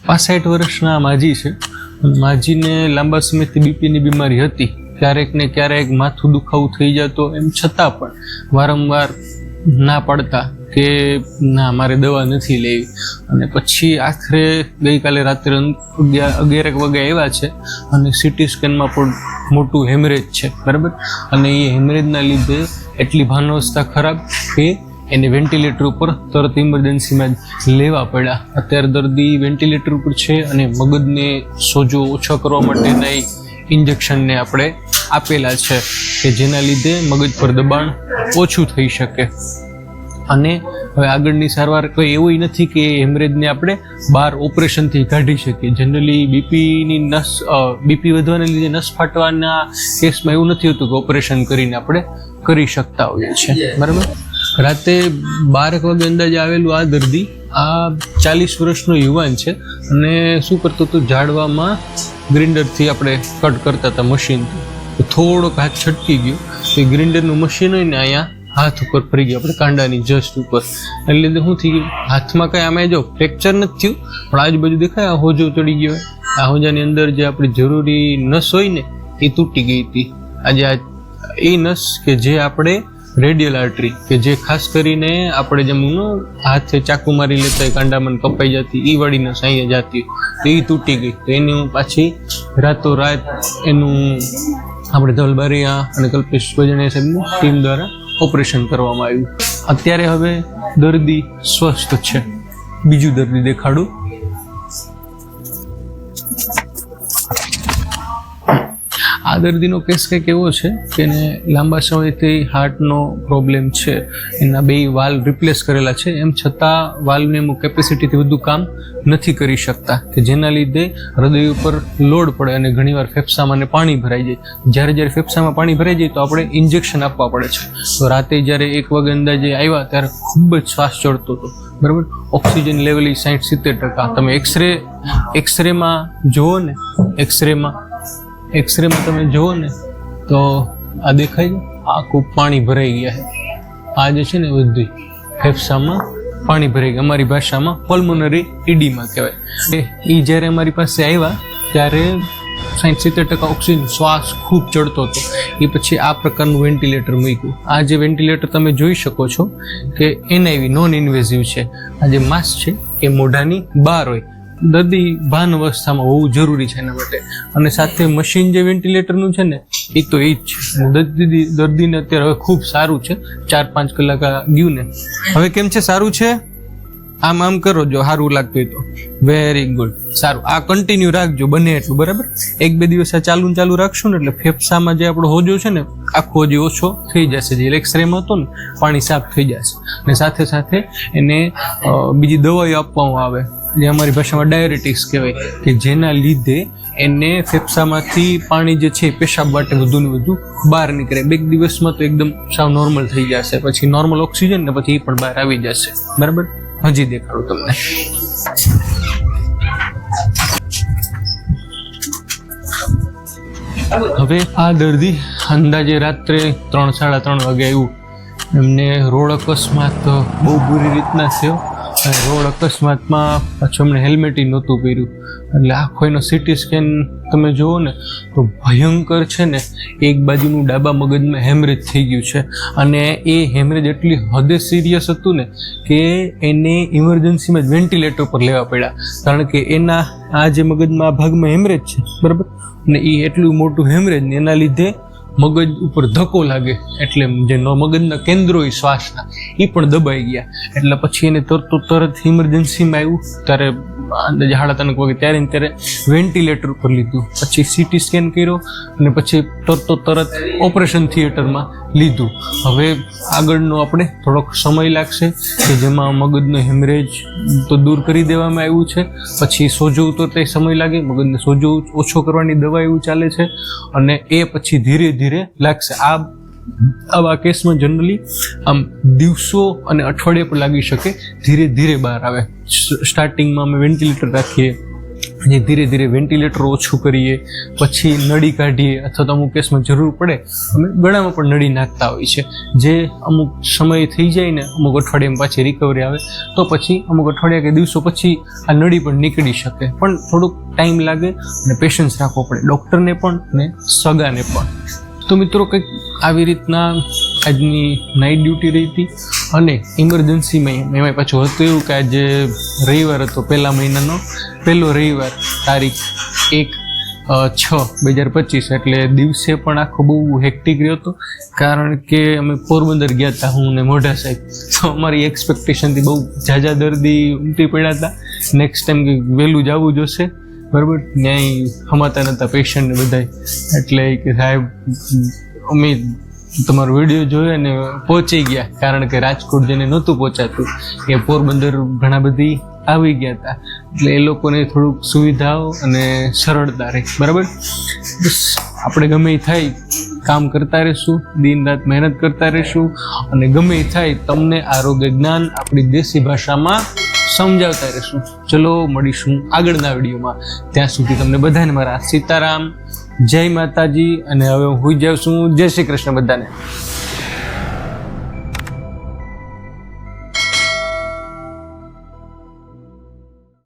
65 વર્ષના માજી છે. માજીને લાંબા સમયથી બીપીની બીમારી હતી. ક્યારેક ને ક્યારેક માથું દુખાવું થઈ જતો, એમ છતાં પણ વારંવાર ના પાડતા કે ના મારે દવા નથી લેવી. અને પછી આખરે ગઈકાલે રાત્રે 11 વાગે આવ્યા છે અને સિટી સ્કેનમાં પણ મોટું હેમરેજ છે, બરાબર. અને એ હેમરેજના લીધે એટલી ભાનવસ્થા ખરાબ કે એને વેન્ટિલેટર ઉપર તરત ઇમરજન્સીમાં જ લેવા પડ્યા. અત્યારે દર્દી વેન્ટિલેટર ઉપર છે અને મગજને સોજો ઓછો કરવા માટેના ઇન્જેક્શનને આપણે આપેલા છે કે જેના લીધે મગજ પર દબાણ ઓછું થઈ શકે. અને હવે આગળની સારવાર કોઈ એવું નથી કે હેમરેજને આપણે બહાર ઓપરેશનથી કાઢી શકીએ. જનરલી બીપી વધવાને લીધે નસ ફાટવાના કેસમાં એવું નથી હોતું કે ઓપરેશન કરીને આપણે કરી શકતા હોઈએ છીએ, બરાબર. રાતે 12 વાગે અંદાજે આવેલું આ દર્દી, આ 40 વર્ષનો યુવાન છે અને શું કરતો હતો, ઝાડવામાં ગ્રાઇન્ડરથી આપણે કટ કરતા હતા મશીનથી. થોડોક હાથ છટકી ગયો, એ ગ્રાઇન્ડરનું મશીન હોય ને અહીંયા હાથ ઉપર ફરી ગયો, આપણે કાંડાની જસ્ટ ઉપર. એટલે શું થઈ ગયું, હાથમાં કઈ આમાં જો ફ્રેક્ચર નથી થયું, પણ આજુબાજુ દેખાય આ હોજો ચડી ગયો. આ હોજાની અંદર જે આપણી જરૂરી નસ હોય ને એ તૂટી ગઈ હતી. આજે એ નસ કે જે આપણે રેડિયલ આર્ટરી કે જે ખાસ કરીને આપણે જેમ હાથે ચાકુ મારી લેતા કાંડામાં કપાઈ જતી એ વાળી નસ અહીંયા જતી, તો એ તૂટી ગઈ. તો એની પાછી રાતોરાત એનું આપણે ધવલ બારીયા અને કલ્પેશ ગજણિયા સાહેબની ટીમ દ્વારા ઓપરેશન કરવામાં આવ્યું. અત્યારે હવે દર્દી સ્વસ્થ છે. બીજું દર્દી દેખાડું. આ દર્દીનો કેસ કંઈક એવો છે કે એને લાંબા સમયથી હાર્ટનો પ્રોબ્લેમ છે. એના 2 વાલ્વ રિપ્લેસ કરેલા છે, એમ છતાં વાલ્વને અમુક કેપેસિટીથી વધુ કામ નથી કરી શકતા કે જેના લીધે હૃદય ઉપર લોડ પડે અને ઘણીવાર ફેફસામાં પાણી ભરાઈ જાય. જ્યારે ફેફસામાં પાણી ભરાઈ જાય તો આપણે ઇન્જેક્શન આપવા પડે છે. તો રાતે જ્યારે 1 વાગે અંદાજે આવ્યા ત્યારે ખૂબ જ શ્વાસ ચડતો હતો, બરાબર. Oxygen level 60-70%. તમે એક્સરેમાં જુઓ ને, એક્સરેમાં તમે જુઓ ને તો આ દેખાય છે, આખું પાણી ભરાઈ ગયા છે. આ જે છે ને બધું ફેફસામાં પાણી ભરાઈ ગયા. અમારી ભાષામાં પલ્મોનરી ઇડીમા કહેવાય. એ જ્યારે અમારી પાસે આવ્યા ત્યારે 60-70% ઓક્સિજન શ્વાસ ખૂબ ચડતો હતો. એ પછી આ પ્રકારનું વેન્ટિલેટર મૂક્યું. આ જે વેન્ટિલેટર તમે જોઈ શકો છો કે NIV નોન ઇન્વેઝિવ છે. આ જે માસ્ક છે એ મોઢાની બહાર હોય. દર્દી ભાન અવસ્થામાં હોવું જરૂરી છે એના માટે. અને સાથે મશીન જે વેન્ટિલેટરનું છે ને એ તો એ જ છે. દર્દીને અત્યારે હવે ખૂબ સારું છે. 4-5 કલાક ગયું ને હવે કેમ છે, સારું છે. આમ કરો જો સારું લાગતું હોય તો વેરી ગુડ, સારું. આ કન્ટિન્યુ રાખજો બને એટલું, બરાબર. 1-2 દિવસ આ ચાલુ રાખશું ને એટલે ફેફસામાં જે આપણો હોજો છે ને આખો હજી ઓછો થઈ જશે. જે એક્સરેમાં હતો ને પાણી સાફ થઈ જશે. અને સાથે એને બીજી દવાઈઓ આપવામાં આવે જે અમારી ભાષામાં ડાયરેટિક્સ કહેવાય કે જેના લીધે એને ફેફસામાંથી પાણી જે છે પેશાબ માટે વધુ ને વધુ બહાર નીકળે. 2 દિવસમાં તો એકદમ સાવ નોર્મલ થઈ જશે. પછી નોર્મલ ઓક્સિજન ને પછી એ પણ બહાર આવી જશે, બરાબર. હજી દેખાડું તમને. હવે આ દર્દી અંદાજે રાત્રે 3-3:30 વાગે આવ્યું. એમને રોડ અકસ્માત બહુ બુરી રીતના થયો. રોડ અકસ્માતમાં પાછું એમને હેલ્મેટ નહોતું પહેર્યું. એટલે આખો એનો સિટી સ્કેન તમે જુઓ ને તો ભયંકર છે ને. એક બાજુનું ડાબા મગજમાં હેમરેજ થઈ ગયું છે અને એ હેમરેજ એટલી હદે સિરિયસ હતું ને કે એને ઇમરજન્સીમાં જ વેન્ટિલેટર પર લેવા પડ્યા. કારણ કે એના આ જે મગજમાં આ ભાગમાં હેમરેજ છે, બરાબર. અને એ એટલું મોટું હેમરેજ ને એના લીધે મગજ ઉપર ધક્કો લાગે એટલે જે મગજના કેન્દ્રો હોય શ્વાસના એ પણ દબાઈ ગયા. એટલે પછી એને તરત ઇમરજન્સીમાં આવ્યું. ત્યારે અંદાજે 3:30 વાગે ત્યારે વેન્ટિલેટર ઉપર લીધું. પછી CT સ્કેન કર્યો અને પછી તરત ઓપરેશન થિયેટરમાં લીધું. હવે આગળનો આપણે થોડોક સમય લાગશે કે જેમાં મગજનો હેમરેજ તો દૂર કરી દેવામાં આવ્યું છે. પછી સોજો ઉતરતા સમય લાગે. મગજને સોજો ઓછો કરવાની દવા એવું ચાલે છે અને એ પછી ધીરે ધીરે લાગશે. આવા કેસમાં જનરલી આમ દિવસો અને અઠવાડિયે પણ લાગી શકે. ધીરે ધીરે બહાર આવે. સ્ટાર્ટિંગમાં અમે વેન્ટિલેટર રાખીએ, જે ધીરે ધીરે વેન્ટિલેટર ઓછું કરીએ, પછી નળી કાઢીએ, અથવા તો અમુક કેસમાં જરૂર પડે અમે ગળામાં પણ નળી નાખતા હોય છે. જે અમુક સમય થઈ જાય ને, અમુક અઠવાડિયામાં પાછી રિકવરી આવે તો પછી અમુક અઠવાડિયા કે દિવસો પછી આ નળી પણ નીકળી શકે, પણ થોડુંક ટાઈમ લાગે અને પેશન્સ રાખવો પડે, ડૉક્ટરને પણ અને સગાને પણ. તો મિત્રો કંઈક આવી રીતના આજની નાઇટ ડ્યુટી રહી હતી. અને ઇમરજન્સીમાં એમાં પાછું હતું એવું કે આજે રવિવાર હતો, પહેલા મહિનાનો પહેલો રવિવાર, તારીખ 1/6/2025, એટલે દિવસે પણ આખો બહુ હેક્ટિક રહ્યો હતો, કારણ કે અમે પોરબંદર ગયા હતા, હું ને મોઢા સાહેબ. તો અમારી એક્સપેક્ટેશનથી બહુ ઝાઝા દર્દી ઉમટી પડ્યા હતા. નેક્સ્ટ ટાઈમ કંઈક વહેલું જવું જોશે, બરાબર. ન્યાય હમાતા નહોતા પેશન્ટ ને બધાય, એટલે કે સાહેબ અમે તમારો વિડીયો જોયો ને પહોંચી ગયા, કારણ કે રાજકોટ જેને નહોતું પહોંચાતું એ પોરબંદર ઘણા બધી આવી ગયા હતા, એટલે એ લોકોને થોડુંક સુવિધાઓ અને સરળતા રહે, બરાબર. બસ આપણે ગમે એ થાય કામ કરતા રહીશું, દિન રાત મહેનત કરતા રહીશું, અને ગમે એ થાય તમને આરોગ્ય જ્ઞાન આપણી દેશી ભાષામાં સમજાવતા રહીશું. ચલો મળીશું આગળના વિડીયોમાં. ત્યાં સુધી તમને બધાને મારા સીતારામ, જય માતાજી, અને હવે હું હોઈ જાઉં છું. જય શ્રી કૃષ્ણ બધાને.